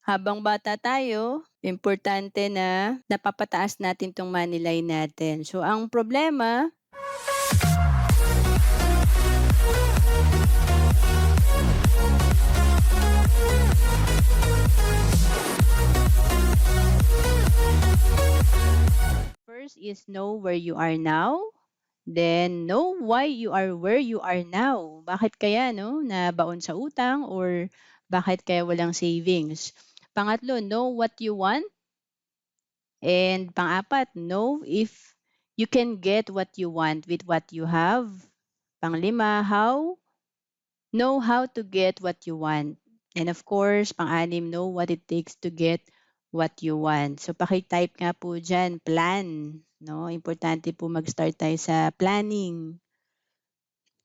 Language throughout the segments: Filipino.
Habang bata tayo, importante na napapataas natin 'tong money line natin. So ang problema, first is know where you are now, then know why you are where you are now. Bakit kaya 'no, nabaon sa utang or bakit kaya walang savings? Pangatlo, know what you want, and pang-apat, know if you can get what you want with what you have. Panglima, know how to get what you want. And of course, pang-anim, know what it takes to get what you want. So paki-type nga po diyan, plan, 'no? Importante po mag-start tayo sa planning.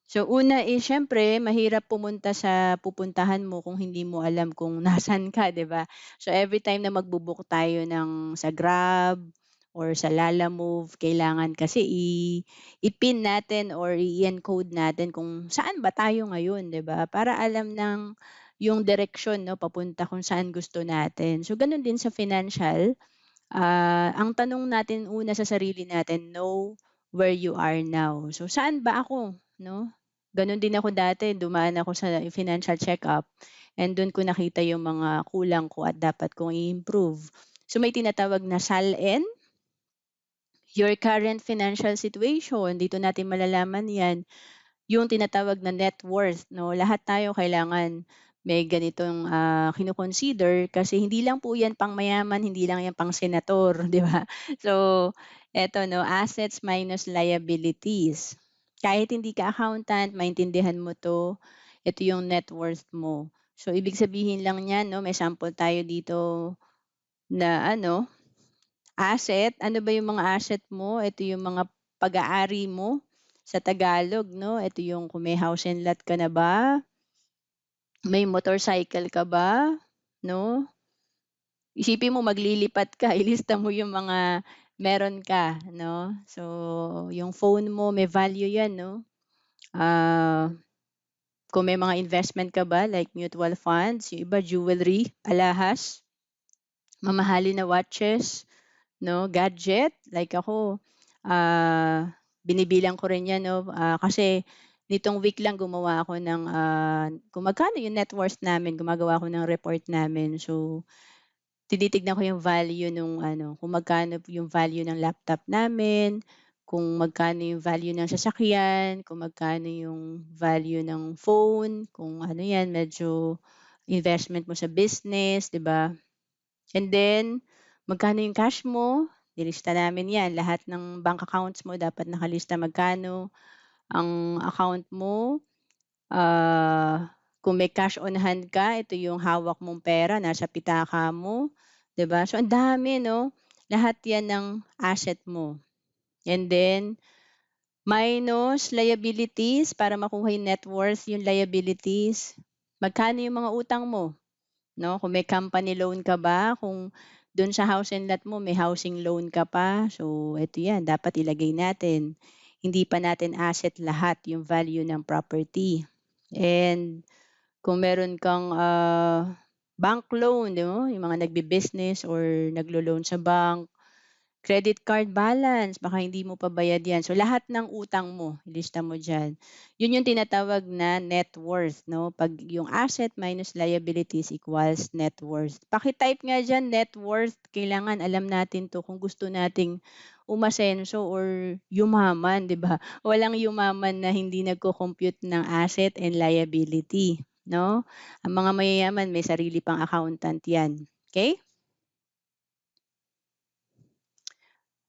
So una is siyempre mahirap pumunta sa pupuntahan mo kung hindi mo alam kung nasaan ka, 'di ba? So everytime na magbo-book tayo sa Grab or sa Lalamove, kailangan kasi i-pin natin or i-encode natin kung saan ba tayo ngayon, 'di ba? Para alam ng yung direksyon 'no, papunta kung saan gusto natin. So gano'n din sa financial, ang tanong natin una sa sarili natin, know where you are now. So saan ba ako, 'no? Gano'n din ako dati, dumaan ako sa financial check-up and do'n ko nakita yung mga kulang ko at dapat kong i-improve. So may tinatawag na SALN, your current financial situation, dito natin malalaman 'yan. Yung tinatawag na net worth 'no, lahat tayo kailangan may ganitong, kino-consider kasi hindi lang po 'yan pang-mayaman, hindi lang 'yan pang-senator, 'di ba? So, eto 'no, assets minus liabilities. Kahit hindi ka accountant, maintindihan mo 'to, ito yung net worth mo. So, ibig sabihin lang niyan 'no, may sample tayo dito na ano, asset. Ano ba yung mga asset mo? Ito yung mga pag-aari mo sa Tagalog 'no, ito yung kung may house and lot ka na ba, may motorcycle ka ba 'no? Isipin mo maglilipat ka, ilista mo yung mga meron ka 'no. So, yung phone mo may value 'yan 'no. Ah, kung may mga investment ka ba like mutual funds, yung iba jewelry, alahas, mamahalin na watches 'no, gadget, like ako, binibilang ko rin 'yan 'no, kasi nitong week lang gumawa ako ng, kung magkano yung net worth namin, gumagawa ako ng report namin. So, tinitignan ko yung value nung ano, kung magkano yung value ng laptop namin, kung magkano yung value ng sasakyan, kung magkano yung value ng phone, kung ano 'yan, medyo investment mo sa business, 'di ba? And then, magkano yung cash mo, nilista namin 'yan. Lahat ng bank accounts mo dapat nakalista magkano ang account mo. Kung may cash on hand ka, ito yung hawak mong pera, nasa pitaka mo, 'di ba? So, ang dami 'no? Lahat 'yan ng asset mo. And then, minus liabilities para makuha yung net worth, yung liabilities. Magkano yung mga utang mo? 'No, kung may company loan ka ba, kung do'n sa house and lot mo may housing loan ka pa, so eto 'yan dapat ilagay natin. Hindi pa natin asset lahat yung value ng property. And kung meron kang, bank loan 'no, yung mga nagbi-business or naglo-loan sa bank, credit card balance, baka hindi mo pa bayad 'yan. So, lahat ng utang mo, ilista mo diyan. 'Yun yung tinatawag na net worth 'no, 'pag yung asset minus liabilities equals net worth. Paki-type nga diyan net worth, kailangan alam natin 'to kung gusto nating umasenso or yumaman, 'di ba? Walang yumaman na hindi nagko-compute ng asset and liability 'no. Ang mga mayayaman may sarili pang accountant 'yan, okey?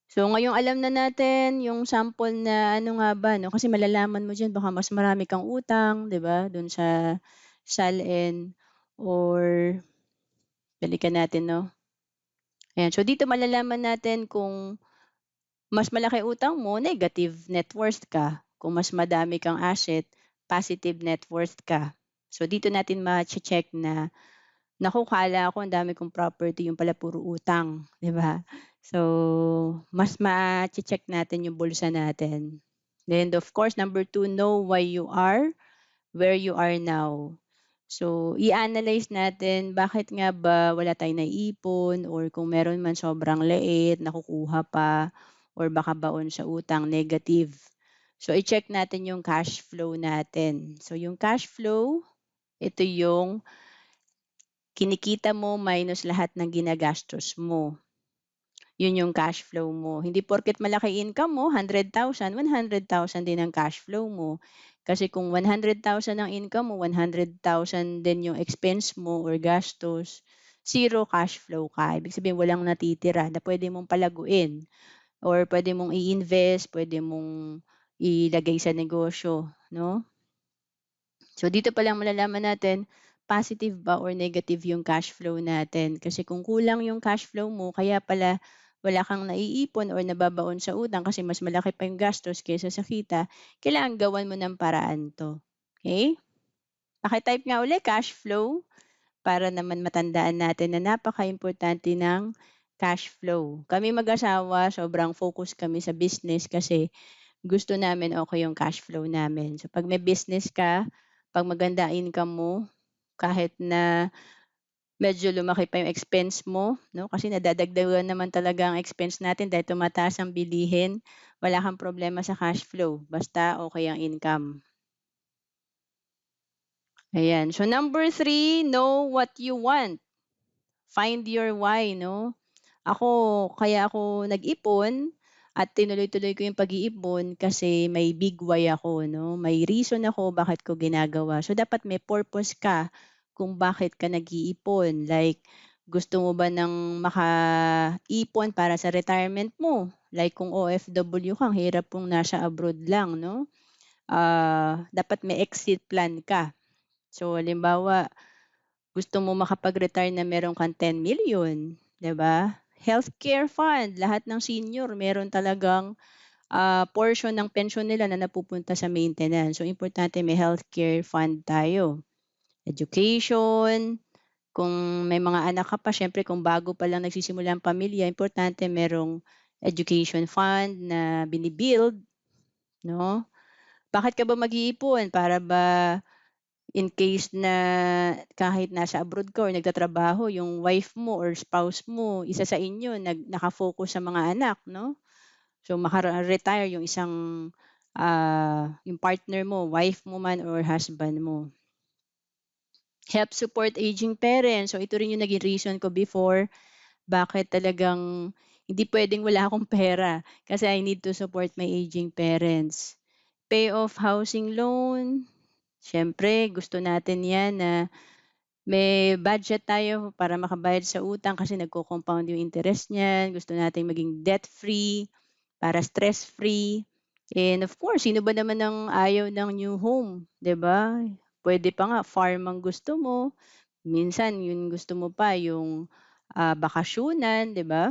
So, ngayong alam na natin yung sample na ano nga ba 'no, kasi malalaman mo diyan baka mas marami kang utang, 'di ba, dun sa SALN or balikan natin 'no. Ayan, so dito malalaman natin kung mas malaki utang mo, negative net worth ka. Kung mas madami kang asset, positive net worth ka. So dito natin mache-check na, naku akala ko ang dami kong property, yung pala puro utang, 'di ba? So, mas mache-check natin yung bulsa natin. Then of course, number 2, know why you are where you are now. So, i-analyze natin bakit nga ba wala tayong naiipon or kung meron man sobrang liit, nakukuha pa or baka baon sa utang, negative. So, i-check natin yung cash flow natin. So, yung cash flow, ito yung kinikita mo minus lahat ng ginagastos mo. Yun yung cash flow mo. Hindi porket malaki income mo, 100,000, 100,000 din ang cash flow mo. Kasi kung 100,000 ang income mo, 100,000 din yung expense mo or gastos, zero cash flow ka. Ibig sabihin walang natitira na pwede mong palaguin or pwede mong i-invest, pwede mong ilagay sa negosyo, no? So dito pa lang malalaman natin, positive ba or negative yung cash flow natin. Kasi kung kulang yung cash flow mo, kaya pala wala kang naiipon or nababaon sa utang kasi mas malaki pa yung gastos kaysa sa kita, kailangan gawan mo ng paraan to. Okay? Paki-type nga uli, cash flow, para naman matandaan natin na napaka-importante ng cash flow. Kami mag-asawa, sobrang focus kami sa business kasi gusto namin okay yung cash flow namin. So 'pag may business ka, 'pag maganda income mo, kahit na medyo lumaki pa yung expense mo 'no, kasi nadadagdagan naman talaga ang expense natin dahil tumataas ang bilihin, wala kang problema sa cash flow basta okay ang income. Ayan, so number 3, know what you want. Find your why 'no. Kaya ako nag-ipon at tinuloy-tuloy ko yung pag-iipon kasi may big why ako 'no, may reason ako bakit ko ginagawa. So dapat may purpose ka kung bakit ka nag-iipon. Like gusto mo ba ng makaipon para sa retirement mo? Like kung OFW ka, ang hirap kung nasa abroad lang 'no. Dapat may exit plan ka. So halimbawa, gusto mo makapag-retire na meron kang 10 million, 'di ba? Healthcare fund, lahat ng senior meron talagang, portion ng pensyon nila na napupunta sa maintenance. So, importante may healthcare fund tayo. Education, kung may mga anak ka pa, siyempre kung bago pa lang nagsisimula ang pamilya, importante merong education fund na bini-build, 'no? Bakit ka ba mag-iipon? Para ba in case na kahit nasa abroad ka or nagtatrabaho yung wife mo or spouse mo, isa sa inyo naka-focus sa mga anak 'no? So retire yung isang, yung partner mo, wife mo man or husband mo. Help support aging parents. So ito rin yung naging reason ko before bakit talagang hindi puwedeng wala akong pera kasi I need to support my aging parents. Pay off housing loan, siyempre gusto natin 'yan na may budget tayo para makabayad sa utang kasi nagko-compound yung interest niyan. Gusto nating maging debt-free, para stress-free. And of course, sino ba naman ang ayaw ng new home, 'di ba? Puwede pa nga farm ang gusto mo, minsan yung gusto mo pa yung, bakasyunan, 'di ba?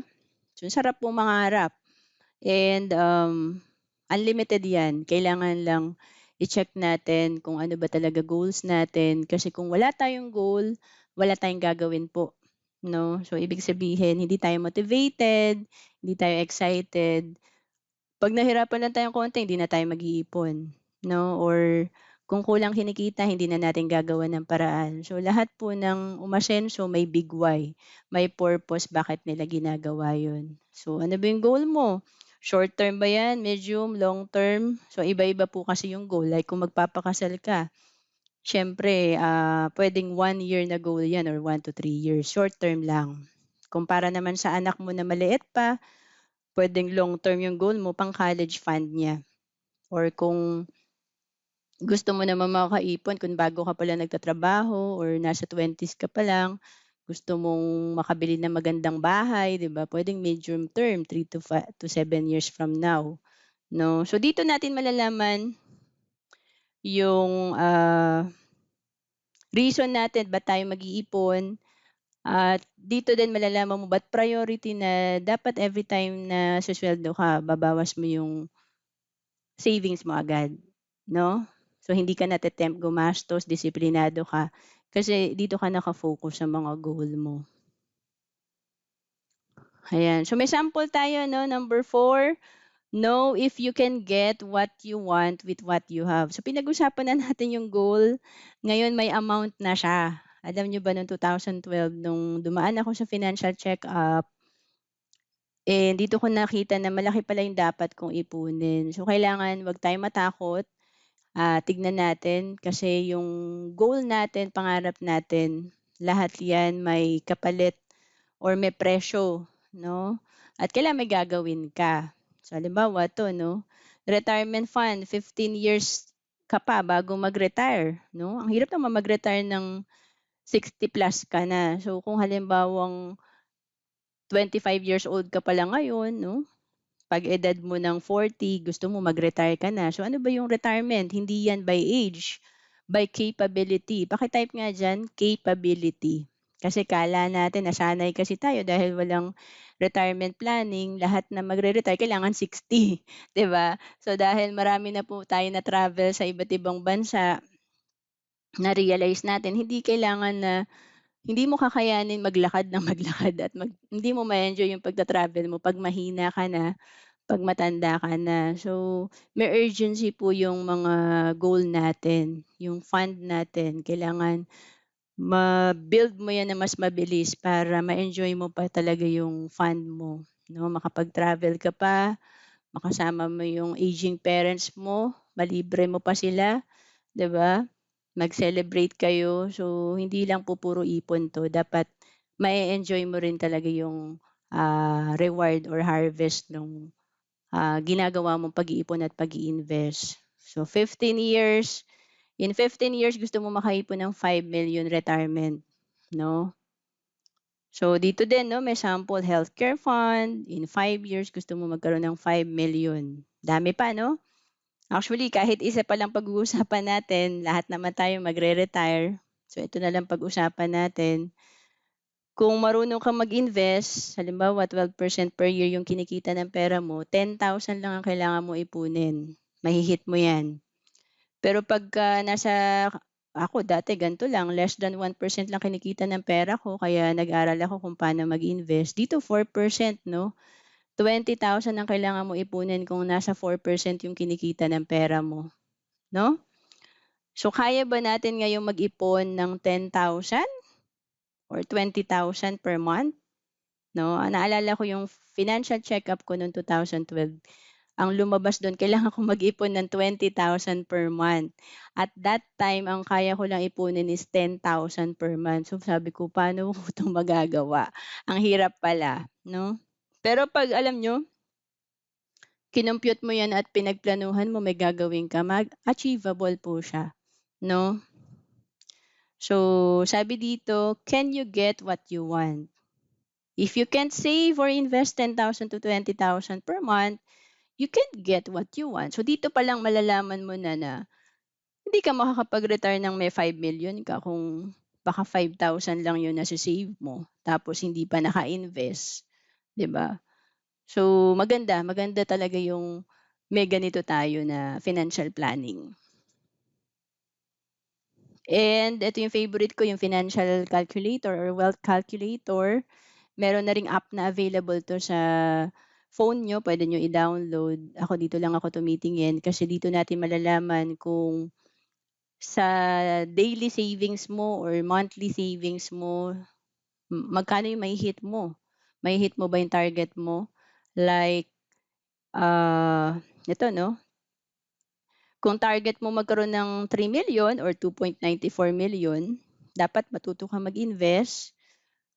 So, sarap mong mangarap. And, unlimited 'yan, kailangan lang i-check natin kung ano ba talaga goals natin kasi kung wala tayong goal, wala tayong gagawin po, 'no? So, ibig sabihin hindi tayo motivated, hindi tayo excited. 'Pag nahirapan lang tayong konti hindi na tayo mag-iipon, 'no? Or kung kulang kinikita hindi na natin gagawan ng paraan. So, lahat po ng umasenso may big why, may purpose bakit nila ginagawa 'yun. So, ano ba yung goal mo? Short term ba 'yan, medium, long term? So, iba-iba po kasi yung goal. Like kung magpapakasal ka, siyempre, puwedeng 1 year na goal 'yan or 1 to 3 years, short term lang. Kumpara naman sa anak mo na maliit pa, puwedeng long term yung goal mo, pang-college fund niya. Or kung gusto mo naman makaipon kung bago ka pa lang nagtatrabaho or nasa 20s ka pa lang, gusto mong makabili ng magandang bahay, 'di ba, puwedeng medium term, 3 to 7 years from now, 'no. So dito natin malalaman yung, reason natin ba't tayo mag-iipon at dito din malalaman mo ba't priority na dapat everytime na susweldo ka babawas mo yung savings mo agad, 'no? So, hindi ka nate-tempt gumastos, disiplinado ka, kasi dito ka naka-focus sa mga goal mo. Ayan, so may sample tayo 'no, number 4. Know if you can get what you want with what you have. So pinag-usapan na natin yung goal, ngayon may amount na siya. Alam niyo ba nung 2012 nung dumaan ako sa financial check-up, dito ko nakita na malaki pala yung dapat kong ipunin. So kailangan 'wag tayong matakot, tignan natin kasi yung goal natin, pangarap natin, lahat 'yan may kapalit or may presyo, 'no? At kailangan may gagawin ka. So halimbawa 'to 'no, retirement fund, 15 years ka pa bago mag-retire, 'no? Ang hirap naman mag-retire ng 60+ ka na. So kung halimbawang 25 years old ka pa lang ngayon, 'no, pag-edad mo ng 40 gusto mo mag-retire ka na. So ano ba yung retirement? Hindi 'yan by age, by capability. Paki-type nga diyan, capability. Kasi akala natin nasanay kasi tayo dahil walang retirement planning, lahat na magre-retire kailangan 60, 'di ba? So dahil marami na po tayo na-travel sa iba't ibang bansa, na-realize natin hindi kailangan na hindi mo kakayanin maglakad ng maglakad at hindi mo ma-enjoy yung pagta-travel mo 'pag mahina ka na, 'pag matanda ka na. So, may urgency po yung mga goal natin, yung fund natin. Kailangan ma-build mo yan na mas mabilis para ma-enjoy mo pa talaga yung fund mo, 'no? Makapag-travel ka pa, makasama mo yung aging parents mo, malibre mo pa sila, 'di ba? Mag-celebrate kayo. So, hindi lang po puro ipon 'to, dapat ma enjoy mo rin talaga yung, reward or harvest nung ginagawa mong pag-iipon at pag-i-invest. So 15 years, in 15 years gusto mo makaipon ng 5 million retirement, 'no? So dito din 'no, may sample healthcare fund, in 5 years gusto mo magkaroon ng 5 million. Dami pa 'no? Actually kahit isa pa lang pag-uusapan natin, lahat naman tayo magre-retire. So ito na lang pag-usapan natin. Kung marunong kang mag-invest, halimbawa 12% per year yung kinikita ng pera mo, 10,000 lang ang kailangan mo ipunin, mahi mo 'yan. Pero pagka ako dati ganito lang, less than 1% lang kinikita ng pera ko kaya nag-aral ako kung paano mag-invest. Dito 4% 'no, 20,000 ang kailangan mo ipunin kung nasa 4% yung kinikita ng pera mo, 'no? So kaya ba natin ngayong mag-ipon ng 10,000 or 20,000 per month? 'No, naalala ko yung financial check-up ko noong 2012, ang lumabas dun kailangan kong mag-ipon ng 20,000 per month. At that time ang kaya ko lang ipunin is 10,000 per month. So sabi ko, "Paano ko 'to magagawa?" Ang hirap pala, 'no? Pero 'pag alam niyo, kinompyut mo 'yan at pinagplanuhan mo, may gagawin ka, achievable po siya, 'no? So, sabi dito, "Can you get what you want?" If you can't save or invest 10,000 to 20,000 per month, you can't get what you want. So dito pa lang malalaman mo na hindi ka makakapag-retire ng may 5 million ka kung baka 5,000 lang yung nase-save mo tapos hindi pa naka-invest, 'di ba? So maganda, maganda talaga yung may ganito tayo na financial planning. And ito yung favorite ko, yung financial calculator or wealth calculator. Meron na ring app na available 'to sa phone niyo, puwede niyo i-download. Ako dito lang ako tumitingin kasi dito natin malalaman kung sa daily savings mo or monthly savings mo, magkano yung mahi-hit mo. Mahi-hit mo ba yung target mo? Like, ito 'no, kung target mo magkaroon ng 3 million or 2.94 million, dapat matuto kang mag-invest.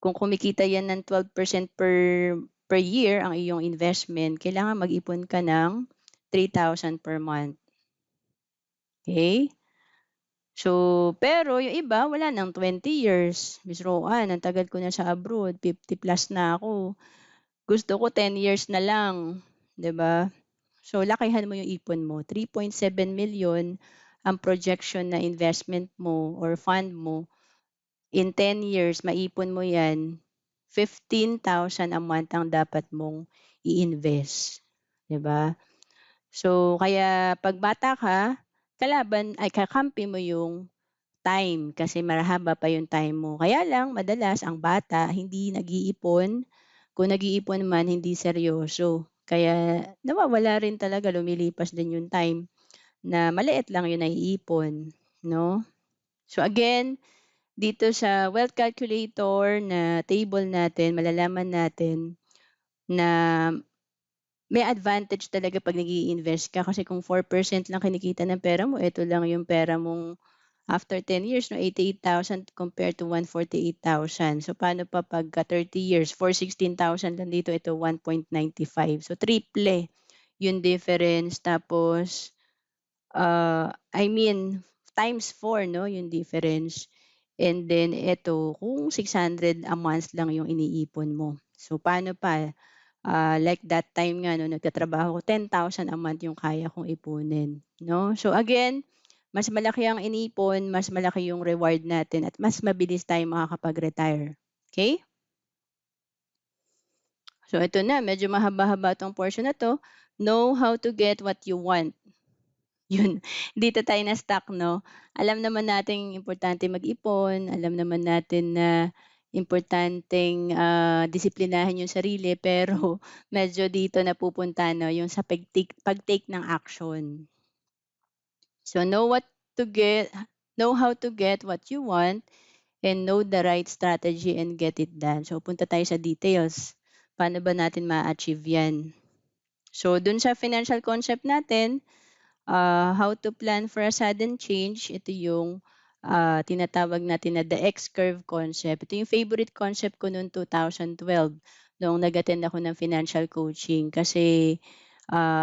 Kung kumikita 'yan ng 12% per year ang iyong investment, kailangan mag-ipon ka ng 3,000 per month, okey? So, pero yung iba wala ng 20 years. Miss Roanne, ang tagal ko na sa abroad, 50+ na ako. Gusto ko 10 years na lang, 'di ba? So, lakihan mo yung ipon mo, 3.7 million ang projection na investment mo or fund mo. In 10 years maipon mo 'yan, 15,000 a month ang dapat mong i-invest, 'di ba? So, kaya 'pag bata ka, kakampi mo yung time kasi mahaba pa yung time mo. Kaya lang madalas ang bata hindi nag-iipon, kung nag-iipon man hindi seryoso. Kaya nawawala rin talaga, lumilipas din yung time na maliit lang yung naiipon, 'no? So again, dito sa wealth calculator na table natin malalaman natin na may advantage talaga 'pag nag-i-invest ka kasi kung 4% lang kinikita ng pera mo, eto lang yung pera mong after 10 years 'no, 88,000 compared to 148,000. So paano pa pagka 30 years, 416,000 lang dito, ito 1.95. So triple yung difference tapos, I mean times 4 'no, yung difference. And then eto kung 600 a month lang yung iniipon mo. So paano pa, like that time nga 'no nagtatrabaho ako, 10,000 a month yung kaya kong ipunin 'no. So again, mas malaki ang inipon, mas malaki yung reward natin at mas mabilis tayong makakapag-retire, okey? So ito na, medyo mahaba-haba 'tong portion na 'to, know how to get what you want. Yun, dito tayo na-stuck 'no. Alam naman nating importante mag-ipon, alam naman natin na importanteng, disiplinahin yung sarili pero medyo dito napupunta 'no, yung sa pag-take ng action. So know how to get what you want and know the right strategy and get it done. So punta tayo sa details. Paano ba natin ma-achieve 'yan? So dun sa financial concept natin, how to plan for a sudden change, ito yung, tinatawag natin na the X-curve concept. Ito yung favorite concept ko noong 2012 noong nag-attend ako ng financial coaching kasi,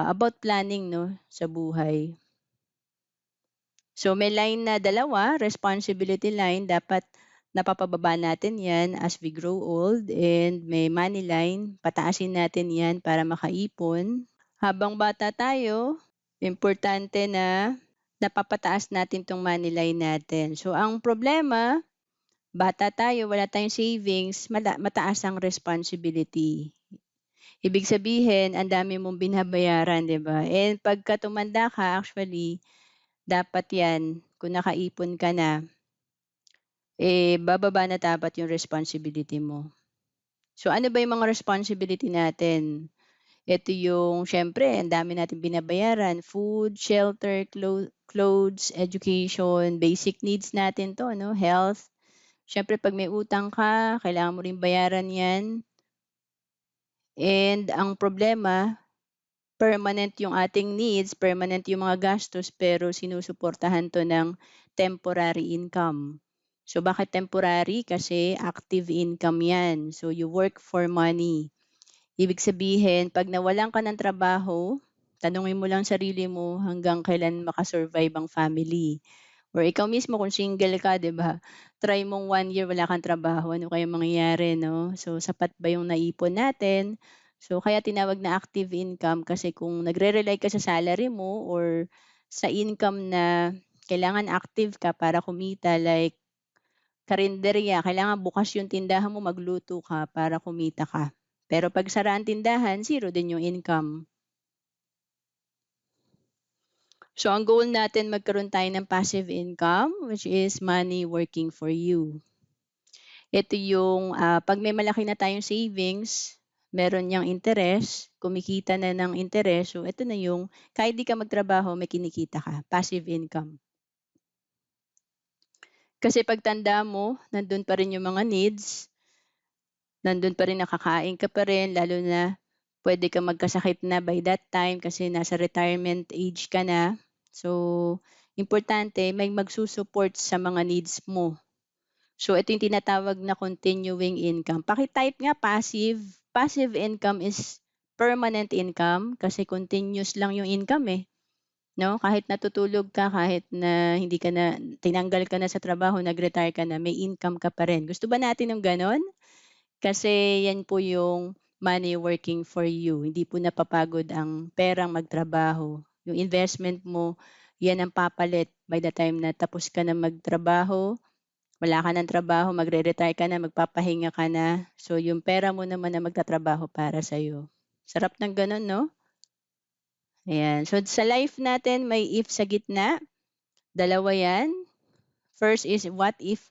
about planning 'no, sa buhay. So may line na dalawa, responsibility line, dapat napapababa natin 'yan as we grow old and may money line, pataasin natin 'yan para makaipon. Habang bata tayo, importante na napapataas natin 'tong money line natin. So ang problema, bata tayo, wala tayong savings, mataas ang responsibility. Ibig sabihin ang dami mong binabayaran, 'di ba? And pagka tumanda ka actually, dapat 'yan kung nakaipon ka na, bababa na dapat yung responsibility mo. So ano ba yung mga responsibility natin? Ito yung siyempre ang dami nating binabayaran, food, shelter, clothes, education, basic needs natin 'to 'no, health. Siyempre 'pag may utang ka, kailangan mo ring bayaran 'yan. And ang problema, permanent yung ating needs, permanent yung mga gastos pero sinusuportahan 'to ng temporary income. So bakit temporary? Kasi active income 'yan. So you work for money. Ibig sabihin 'pag nawalan ka ng trabaho, tanungin mo lang sarili mo hanggang kailan maka-survive ang family. Or ikaw mismo kung single ka 'di ba, try mong 1 year wala kang trabaho, ano kayang mangyayari 'no? So sapat ba yung naipon natin? So kaya tinawag na active income kasi kung nagre-rely ka sa salary mo or sa income na kailangan active ka para kumita like karenderya, kailangan bukas yung tindahan mo, magluto ka para kumita ka. Pero 'pag sara ang tindahan, zero din yung income. So ang goal natin magkaroon tayo ng passive income which is money working for you. Ito yung, 'pag may malaki na tayong savings, meron niyang interes, kumikita na ng interes, so ito na yung kahit di ka magtrabaho may kinikita ka, passive income. Kasi pagtanda mo, nandun pa rin yung mga needs, nandun pa rin, nakakain ka pa rin, lalo na puwede kang magkasakit na by that time kasi nasa retirement age ka na. So, importante may magsu-support sa mga needs mo. So, ito yung tinatawag na continuing income. Paki-type nga passive. Passive income is permanent income kasi continuous lang yung income, 'no? Kahit natutulog ka, kahit na hindi ka na tinanggal ka na sa trabaho, nag-retire ka na, may income ka pa rin. Gusto ba natin ng gano'n? Kasi 'yan po yung money working for you. Hindi po napapagod ang perang magtrabaho. Yung investment mo, 'yan ang papalit by the time na tapos ka na magtrabaho, wala ka ng trabaho, magre-retire ka na, magpapahinga ka na. So yung pera mo naman na magtatrabaho para sa'yo. Sarap ng gano'n 'no? Ayan. So sa life natin may if sa gitna, dalawa 'yan. First is what if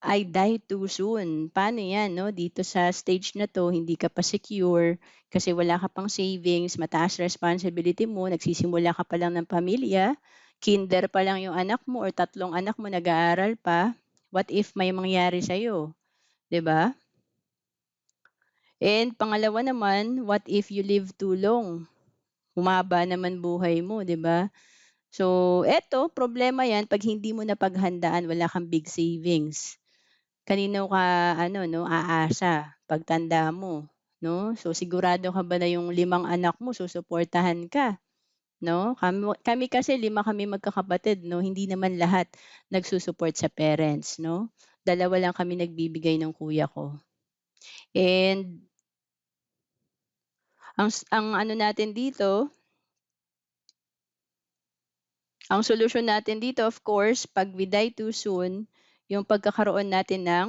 I die too soon. Paano 'yan 'no, dito sa stage na 'to hindi ka pa secure kasi wala ka pang savings, mataas responsibility mo, nagsisimula ka pa lang ng pamilya, kinder pa lang yung anak mo or tatlong anak mo nag-aaral pa. What if may mangyari sa'yo, 'di ba? And pangalawa naman, what if you live too long? Humaba naman buhay mo, 'di ba? So, eto problema 'yan 'pag hindi mo napaghandaan, wala kang big savings. Kanino ka ano 'no, aasa pagtanda mo 'no? So, sigurado ka ba na yung limang anak mo susuportahan ka 'no? Kami kasi 5 kami magkakapatid 'no, hindi naman lahat nagsu-support sa parents 'no. Dalawa lang kami nagbibigay ng kuya ko. And ang ano natin dito, ang solusyon natin dito of course 'pag we die too soon, yung pagkakaroon natin ng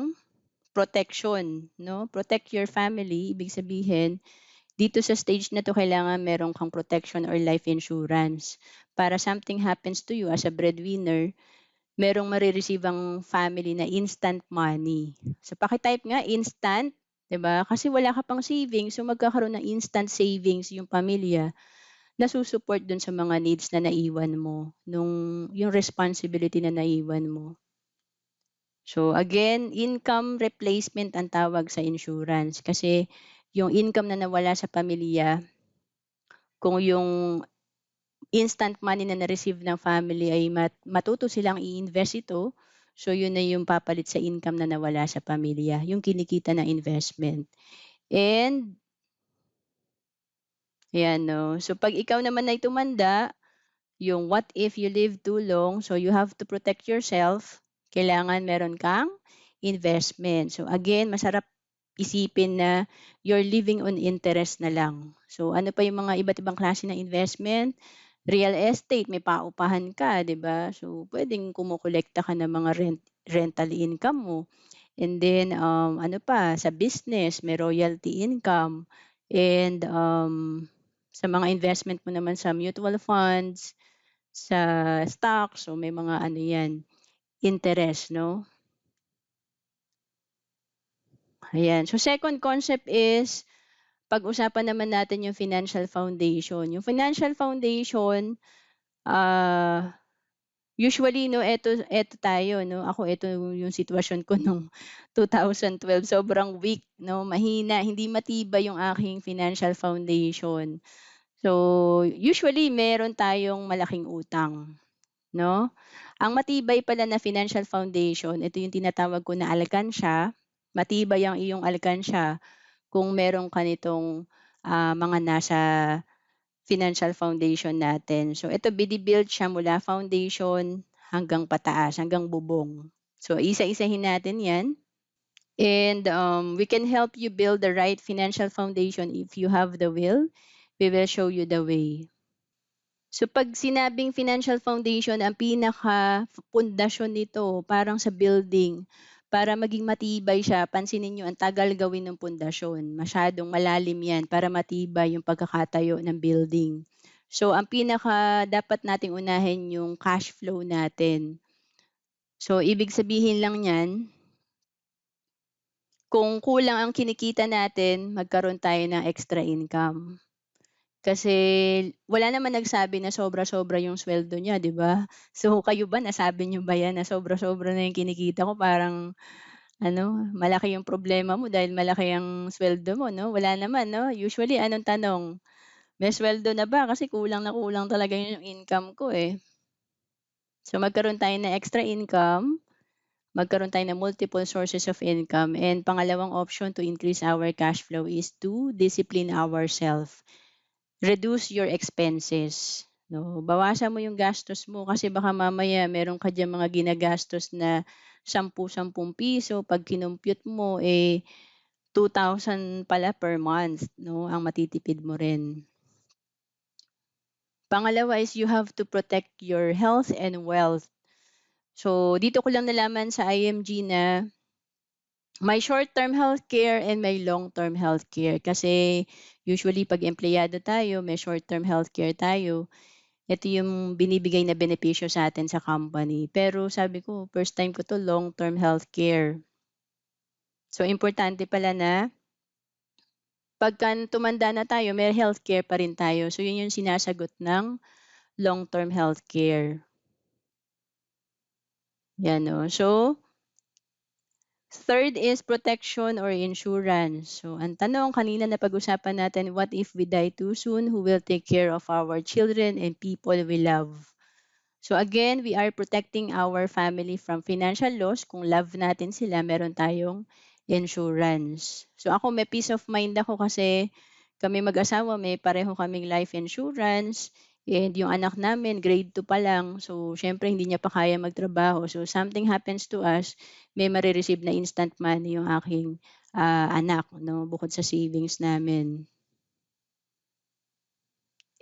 protection 'no, protect your family, ibig sabihin dito sa stage na 'to kailangan meron kang protection or life insurance. Para something happens to you as a breadwinner, merong mare-receive ang family na instant money. So paki-type nga instant, 'di ba? Kasi wala ka pang savings, so magkakaroon ng instant savings yung pamilya na su-support dun sa mga needs na naiwan mo, yung responsibility na naiwan mo. So again, income replacement ang tawag sa insurance kasi yung income na nawala sa pamilya, kung yung instant money na na-receive ng family ay matuto silang i-invest ito, so yun na yung papalit sa income na nawala sa pamilya, yung kinikita na investment. And ayan 'no, so 'pag ikaw naman ay tumanda, yung what if you live too long, so you have to protect yourself, kailangan meron kang investment. So again, masarap isipin na you're living on interest na lang. So ano pa yung mga iba't ibang klase ng investment? Real estate, may paupahan ka, 'di ba? So puwedeng kumokolekta ka ng mga rental income mo. And then, ano pa, sa business may royalty income and, sa mga investment mo naman sa mutual funds, sa stocks, so may mga ano 'yan, interest 'no, ayan. So second concept is, pag-usapan naman natin yung financial foundation. Yung financial foundation, ah, usually 'no, eto tayo 'no, ako eto yung sitwasyon ko nung 2012, sobrang weak 'no, mahina, hindi matibay yung aking financial foundation. So, usually meron tayong malaking utang. 'No? Ang matibay pala na financial foundation, ito yung tinatawag ko na alkansya. Matibay ang iyong alkansya kung meron ka nitong, mga nasa financial foundation natin. So ito bini-build siya mula foundation hanggang pataas, hanggang bubong. So isa-isahin natin 'yan and, we can help you build the right financial foundation if you have the will. We will show you the way. So 'pag sinabing financial foundation, ang pundasyon nito parang sa building, para maging matibay siya pansinin niyo ang tagal gawin ng pundasyon, masyadong malalim 'yan para matibay yung pagkakatayo ng building. So ang pinaka dapat nating unahin yung cash flow natin. So ibig sabihin lang niyan, kung kulang ang kinikita natin, magkaroon tayo ng extra income. Kasi wala naman nagsabi na sobra-sobra yung sweldo niya, 'di ba? So, kayo ba nasabi niyo ba 'yan na sobra-sobra na yung kinikita ko parang ano, malaki yung problema mo dahil malaki ang sweldo mo 'no? Wala naman 'no? Usually anong tanong, "May sweldo na ba?" Kasi kulang na kulang talaga yung income ko, eh. So, magkaroon tayo ng extra income, magkaroon tayo ng multiple sources of income, and pangalawang option to increase our cash flow is to discipline ourself. Reduce your expenses, 'no? Bawasan mo yung gastos mo kasi baka mamaya meron ka diyang mga ginagastos na ₱10 'pag kinompyut mo, eh, 2,000 pala per month, 'no, ang matitipid mo rin. Pangalawa is you have to protect your health and wealth. So, dito ko lang nalaman sa IMG na may short-term healthcare and may long-term healthcare kasi usually 'pag empleyado tayo may short-term healthcare tayo. ito yung binibigay na benepisyo sa atin sa company. Pero sabi ko, first time ko 'to, long-term healthcare. So, importante pala na pagka tumanda na tayo may healthcare pa rin tayo. So, yun yung sinasagot ng long-term healthcare, 'yan 'no. So, third is protection or insurance. So, ang tanong kanina napag-usapan natin, what if we die too soon? Who will take care of our children and people we love? So again, we are protecting our family from financial loss. Kung love natin sila, meron tayong insurance. So ako may peace of mind ako kasi kami mag-asawa, may pareho kaming life insurance. And yung anak namin, grade 2 pa lang. So, syempre, hindi niya pa kaya magtrabaho. So, something happens to us, may marireceive na instant money yung aking anak, no? Bukod sa savings namin.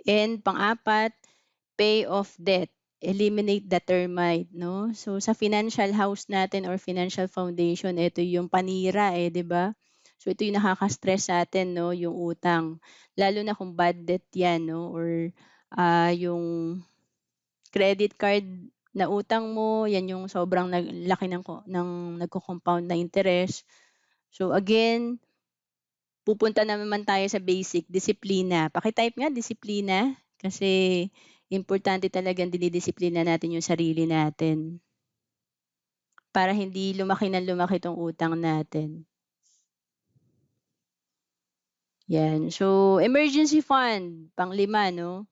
And pang-apat, pay off debt, eliminate the termite, 'no? So, sa financial house natin or financial foundation, ito yung panira, 'di ba? So, ito yung nakaka-stress sa'tin 'no, yung utang. Lalo na kung bad debt 'yan 'no or, yung credit card na utang mo, 'yan yung sobrang laki ng nagko-compound na interest. So, again, pupunta naman tayo sa basic, disiplina. Paki-type nga disiplina, kasi importante talagang dinidisiplina natin yung sarili natin para hindi lumaki ng lumaki 'tong utang natin. 'Yan. So, emergency fund, pang-5 'no.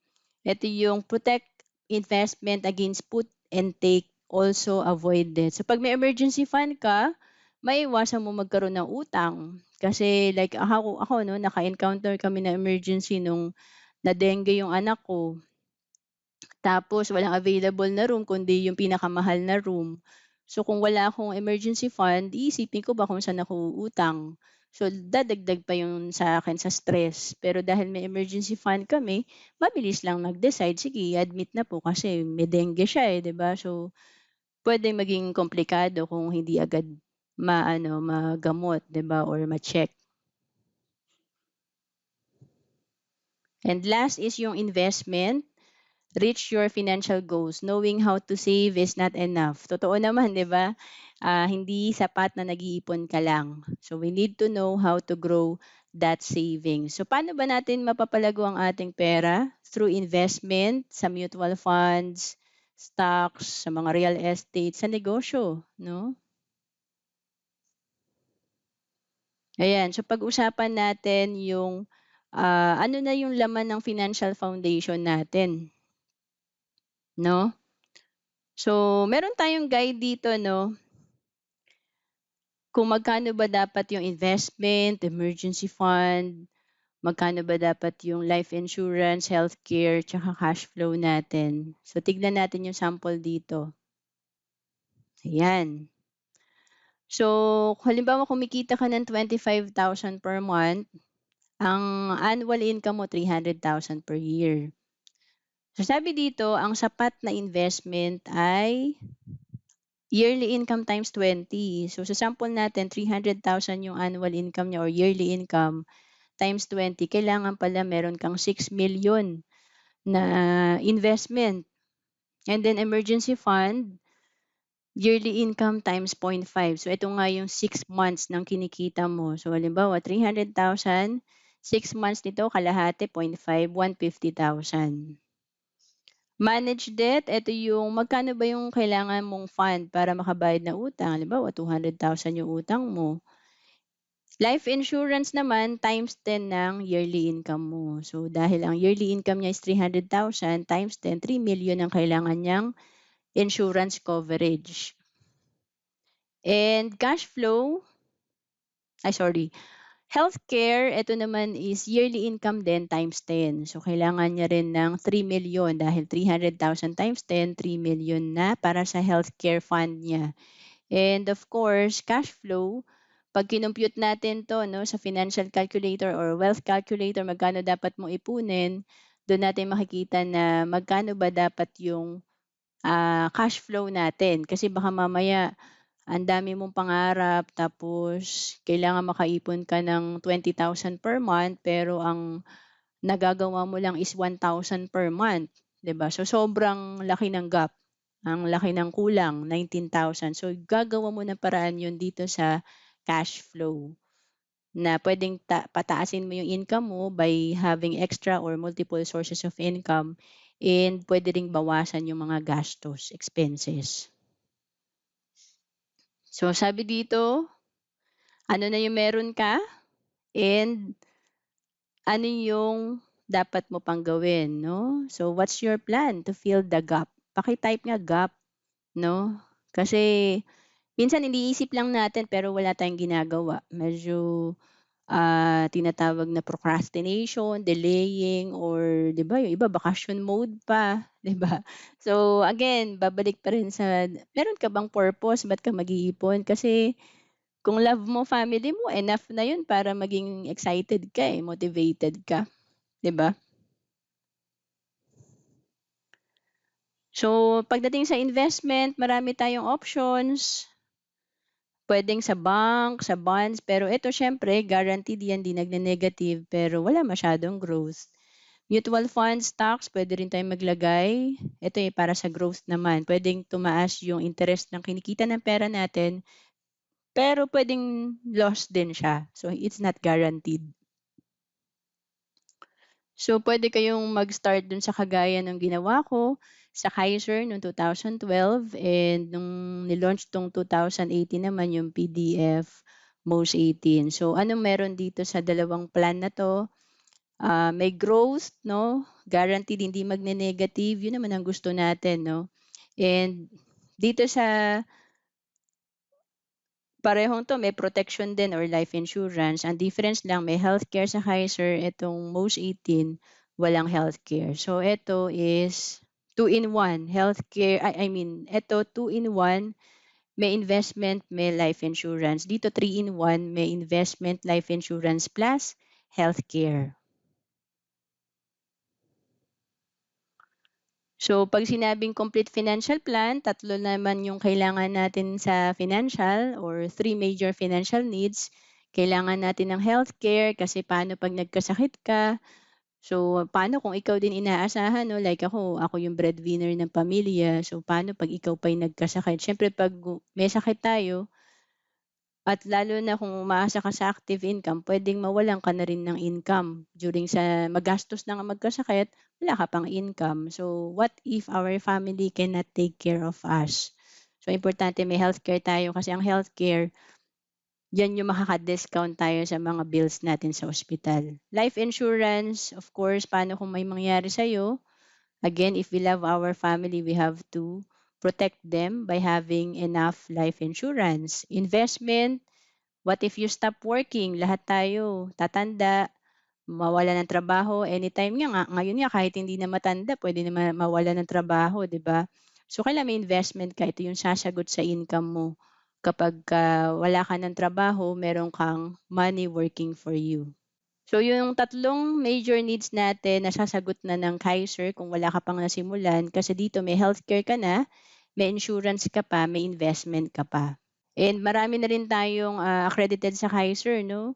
Ito yung protect investment against put and take, also avoid debt. So 'pag may emergency fund ka, maiiwasan mo magkaroon ng utang. Kasi like ako 'no, naka-encounter kami ng emergency nung na-dengue yung anak ko. Tapos walang available na room kundi yung pinakamahal na room. So kung wala akong emergency fund, iisipin ko ba kung saan ako uutang. So dadagdag pa yun sa akin sa stress. Pero dahil may emergency fund kami, mabilis lang mag-decide, sige admit na po kasi may dengue siya, 'di ba? So puwedeng maging komplikado kung hindi agad magamot, 'di ba, or ma-check. And last is yung investment. Reach your financial goals. Knowing how to save is not enough. Totoo naman, 'di ba? Hindi sapat na nag-iipon ka lang. So we need to know how to grow that saving. So paano ba natin mapapalago ang ating pera? Through investment sa mutual funds, stocks, sa mga real estate, sa negosyo, no? Ayan, so pag-usapan natin yung ano na yung laman ng financial foundation natin, 'no? So, meron tayong guide dito 'no, kung magkano ba dapat yung investment, emergency fund, magkano ba dapat yung life insurance, healthcare, tsaka cash flow natin. So, tignan natin yung sample dito. Ayan. So, halimbawa kumikita ka ng 25,000 per month, ang annual income mo 300,000 per year. So, sabi dito, ang sapat na investment ay yearly income times 20. So, sa sample natin 300,000 yung annual income niya or yearly income times 20, kailangan pala meron kang 6,000,000 na investment. And then emergency fund, yearly income times 0.5. So, ito nga yung 6 months ng kinikita mo. So, halimbawa 300,000, 6 months nito kalahati 0.5, 150,000. Manage debt, eto yung magkano ba yung kailangan mong fund para makabayad ng utang. Halimbawa, 200,000 yung utang mo. Life insurance naman times 10 ng yearly income mo. So, dahil ang yearly income niya is 300,000 times 10, 3,000,000 ang kailangan niyang insurance coverage. And cash flow, healthcare, ito naman is yearly income din times 10. So, kailangan niya rin ng 3,000,000 dahil 300,000 times 10, 3,000,000 na para sa healthcare fund niya. And of course, cash flow, 'pag kinompyut natin 'to 'no, sa financial calculator or wealth calculator, magkano dapat mong ipunin, do'n natin makikita na magkano ba dapat yung, cash flow natin. Kasi baka mamaya ang dami mong pangarap tapos kailangan makaipon ka ng 20,000 per month pero ang nagagawa mo lang is 1,000 per month. 'di ba? So, sobrang laki ng gap, ang laki ng kulang, 19,000. So, gagawa mo ng paraan 'yun dito sa cash flow na puwedeng pataasin mo yung income mo by having extra or multiple sources of income and puwede ring bawasan yung mga gastos, expenses. So, sabi dito, ano na yung meron ka and ano yung dapat mo pang gawin 'no? So, what's your plan to fill the gap? Paki-type nga gap 'no, kasi minsan iniisip lang natin pero wala tayong ginagawa. Medyo, tinatawag na procrastination, delaying or 'di ba yung iba bakasyon mode pa, 'di ba? So, again babalik pa rin sa meron ka bang purpose, ba't ka mag-iipon? Kasi kung love mo family mo, enough na yun para maging excited ka, eh, motivated ka, 'di ba? So, pagdating sa investment, marami tayong options. Puwedeng sa bank, sa bonds, pero ito siyempre guaranteed 'yan, 'di nagne-negative pero wala masyadong growth. Mutual funds, stocks, puwede rin tayong maglagay. Ito, eh, para sa growth naman, puwedeng tumaas yung interest ng kinikita ng pera natin, pero puwedeng loss din siya. So, it's not guaranteed. So, puwede kayong mag-start dun sa kagaya ng ginawa ko sa Kaiser noong 2012 and nung ni-launch 'tong 2018 naman yung PDF Most 18. So, anong meron dito sa dalawang plan na 'to, may growth 'no, guaranteed hindi magne-negative, yun naman ang gusto natin 'no. And dito sa parehong 'to may protection din or life insurance, ang difference lang may healthcare sa Kaiser, itong Most 18 walang healthcare. So ito is two in one healthcare I mean eto two in one, may investment, may life insurance. Dito three in one, may investment, life insurance plus healthcare. So 'pag sinabing complete financial plan, tatlo naman yung kailangan natin sa financial or three major financial needs. Kailangan natin ng healthcare kasi paano 'pag nagkasakit ka. So, paano kung ikaw din inaasahan 'no, like ako yung breadwinner ng pamilya. So, paano 'pag ikaw pa yung nagkasakit? Siyempre 'pag may sakit tayo at lalo na kung umaasa ka sa active income, puwedeng mawalan ka na rin ng income during sa magastos na nga magkasakit, wala ka pang income. So, what if our family cannot take care of us? So, importante may healthcare tayo kasi ang healthcare, diyan yung makaka-discount tayo sa mga bills natin sa ospital. Life insurance, of course, paano kung may mangyari sa'yo? Again, if we love our family, we have to protect them by having enough life insurance. Investment, what if you stop working? Lahat tayo tatanda, mawalan ng trabaho anytime nga ngayon nga kahit hindi na matanda puwede na mawalan ng trabaho, 'di ba? So, kailangan may investment ka, ito yung sasagot sa income mo kapagka wala ka ng trabaho, meron kang money working for you. So, yung tatlong major needs natin nasasagot na ng Kaiser kung wala ka pang nasimulan kasi dito may healthcare ka na, may insurance ka pa, may investment ka pa. And marami na rin tayong, accredited sa Kaiser 'no.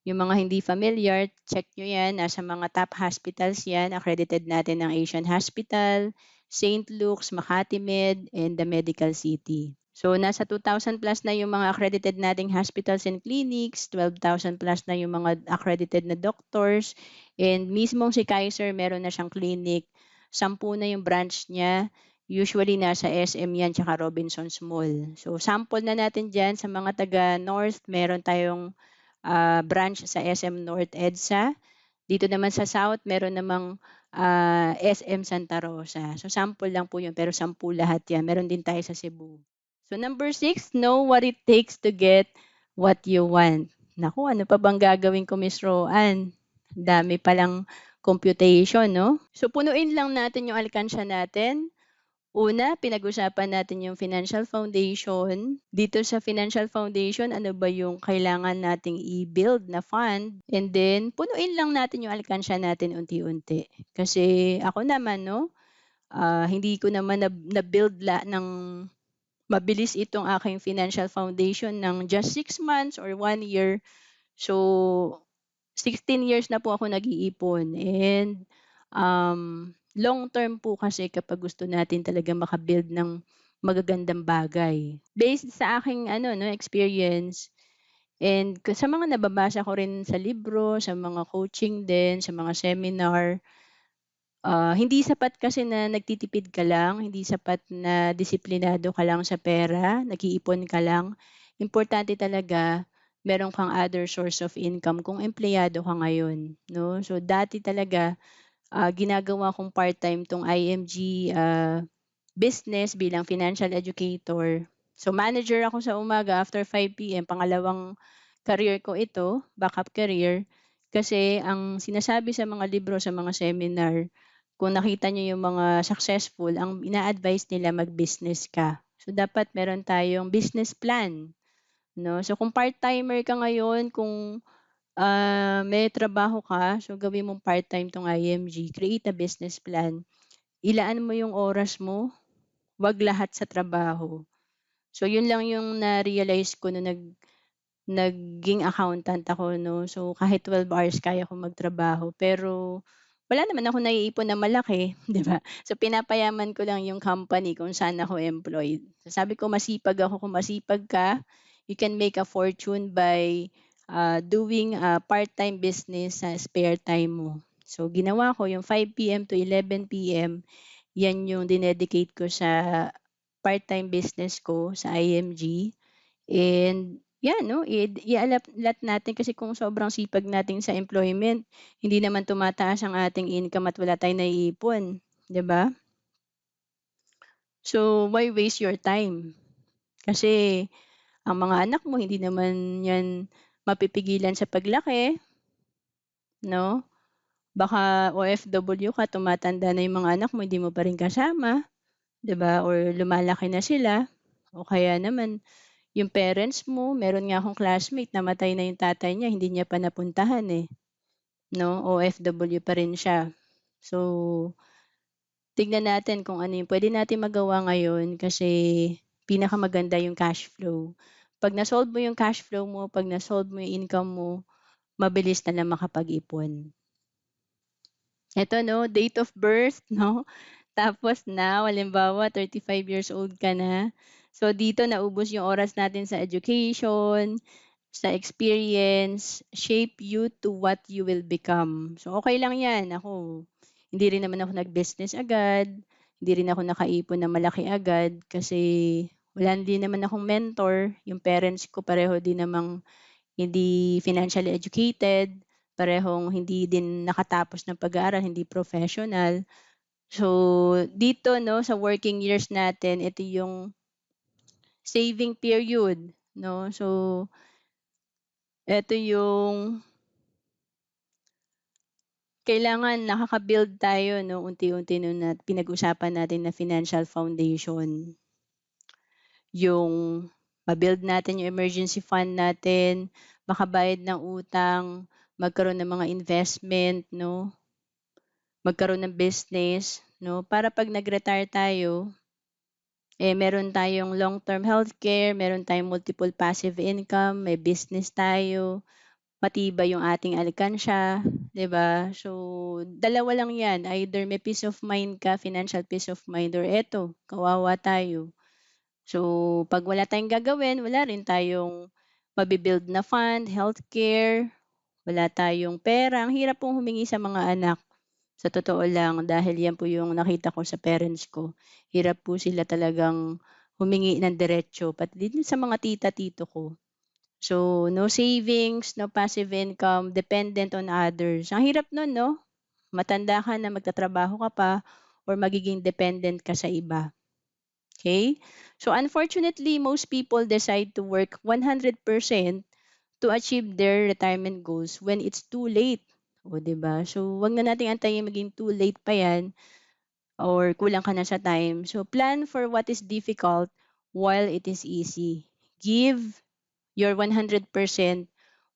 Yung mga hindi familiar, check nyo 'yan, nasa mga top hospitals 'yan, accredited natin ng Asian Hospital, St. Luke's, Makati Med, and The Medical City. So, nasa 2,000 plus na yung mga accredited nating hospitals and clinics, 12,000 plus na yung mga accredited na doctors, and mismong si Kaiser meron na siyang clinic, 10 na yung branch niya. Usually nasa SM 'yan tsaka Robinsons Mall. So, sample na natin diyan sa mga taga North, meron tayong, branch sa SM North EDSA. Dito naman sa South meron namang, SM Santa Rosa. So, sample lang po 'yun pero 10 lahat 'yan. Meron din tayo sa Cebu. So, number 6, know what it takes to get what you want. Naku, ano pa bang gagawin ko, Miss Roanne? Ang dami palang computation 'no? So, punuin lang natin yung alkansya natin. Una, pinag-usapan natin yung financial foundation. Dito sa financial foundation, ano ba yung kailangan nating i-build na fund? And then, punuin lang natin yung alkansya natin unti-unti. Kasi ako naman, no, hindi ko naman na-build ng mabilis itong aking financial foundation ng just 6 months or 1 year. So, 16 years na po ako nag-iipon and, um, long term po kasi kapag gusto natin talaga maka-build ng magagandang bagay. Based sa aking ano 'no, experience and sa mga nababasa ko rin sa libro, sa mga coaching din, sa mga seminar, hindi sapat kasi na nagtitipid ka lang, hindi sapat na disiplinado ka lang sa pera, nag-iipon ka lang. Importante talaga meron kang other source of income kung empleyado ka ngayon 'no. So dati talaga, ginagawa kong part-time 'tong IMG, business bilang financial educator. So manager ako sa umaga after 5 PM, pangalawang career ko ito, backup career. Kasi ang sinasabi sa mga libro, sa mga seminar, kung nakita niyo yung mga successful, ang ina-advice nila mag-business ka. So dapat meron tayong business plan, 'no. So kung part-timer ka ngayon, kung, may trabaho ka, so gawin mong part-time 'tong IMG, create a business plan. Ilaan mo yung oras mo. 'Wag lahat sa trabaho. So yun lang yung na-realize ko nung naging accountant ako 'no. So kahit 12 hours kaya kong magtrabaho, pero wala naman akong naiipon na malaki, 'di ba? So pinapayaman ko lang yung company kung saan ako employed. So sabi ko masipag ako, kung masipag ka, you can make a fortune by, doing a part-time business sa spare time mo. So ginawa ko yung 5 PM to 11 PM, yan yung dinedicate ko sa part-time business ko sa IMG, and 'yan 'no, ialat natin kasi kung sobrang sipag natin sa employment, hindi naman tumataas ang ating income at wala tayong naiipon, 'di ba? So, why waste your time? Kasi ang mga anak mo hindi naman 'yan mapipigilan sa paglaki, 'no? Baka OFW ka, tumatanda na yung mga anak mo, hindi mo pa rin kasama, 'di ba, or lumalaki na sila, o kaya naman yung parents mo, meron nga akong classmate namatay na yung tatay niya, hindi niya pa napuntahan, eh, 'no, OFW pa rin siya. So, tignan natin kung ano yung puwede natin magawa ngayon kasi pinakamaganda yung cash flow. 'Pag na-solve mo yung cash flow mo, 'pag na-solve mo yung income mo, mabilis na lang makapag-ipon. Eto 'no, date of birth 'no, tapos now halimbawa 35 years old ka na, so dito naubos yung oras natin sa education, sa experience, shape you to what you will become. So, okey lang 'yan. Ako, hindi rin naman ako nag-business agad, hindi rin ako nakaipon ng malaki agad kasi wala din naman akong mentor. Yung parents ko pareho din namang hindi financially educated, parehong hindi din nakatapos ng pag-aaral, hindi professional. So, dito 'no, sa working years natin, ito yung saving period 'no. So, eto yung kailangan nakaka-build tayo 'no, unti-unti no'n na pinag-usapan natin na financial foundation. Yung ma-build natin yung emergency fund natin, makabayad ng utang, magkaroon ng mga investment 'no, magkaroon ng business 'no, para 'pag nag-retire tayo, eh, meron tayong long-term healthcare, meron tayong multiple passive income, may business tayo. Matibay yung ating alkansya, 'di ba? So, dalawa lang 'yan, either may peace of mind ka, financial peace of mind, or eto, kawawa tayo. So, 'pag wala tayong gagawin, wala rin tayong mabi-build na fund, healthcare, wala tayong pera. Ang hirap pong humingi sa mga anak, sa totoo lang, dahil 'yan po yung nakita ko sa parents ko. Hirap po sila talagang humingi ng diretso, pati din sa mga tita, tito ko. So, no savings, no passive income, dependent on others. Ang hirap nun 'no? Matanda ka na, magtatrabaho ka pa or magiging dependent ka sa iba, okay? So, unfortunately, most people decide to work 100% to achieve their retirement goals when it's too late, o 'di ba? So, 'wag na nating antayin maging too late pa 'yan or kulang ka na sa time. So, plan for what is difficult while it is easy. Give your 100%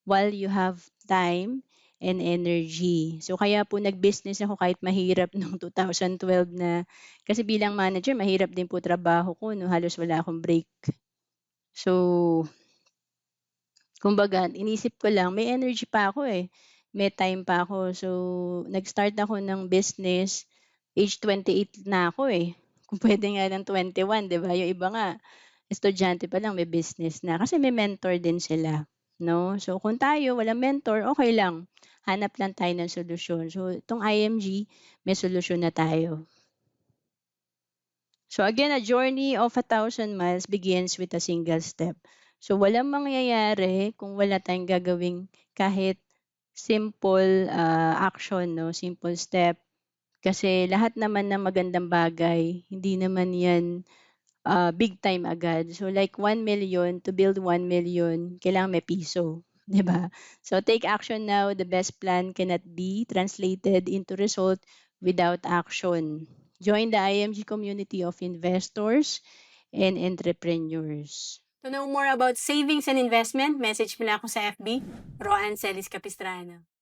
while you have time and energy. So kaya po nag-business ako kahit mahirap nung 2012 na, kasi bilang manager mahirap din po trabaho ko 'no, halos wala akong break. So, kumbaga inisip ko lang may energy pa ako, eh, may time pa ako. So, nag-start ako ng business age 28 na ako, eh. Kung puwede nga ng 21, 'di ba? Yung iba nga estudyante pa lang may business na, kasi may mentor din sila, 'no? So kung tayo walang mentor, okey lang, hanap lang tayo ng solusyon. So itong IMG may solusyon na tayo. So again, a journey of 1,000 miles begins with a single step. So walang mangyayari kung wala tayong gagawing kahit simple, action 'no, simple step. Kasi lahat naman ng magandang bagay hindi naman 'yan, big time agad. So like 1,000,000 to build 1,000,000 kailangan may piso, 'di ba? So take action now, the best plan cannot be translated into result without action. Join the IMG community of investors and entrepreneurs. To know more about savings and investment, message mo lang ako sa FB, Roan Celis Capistrano.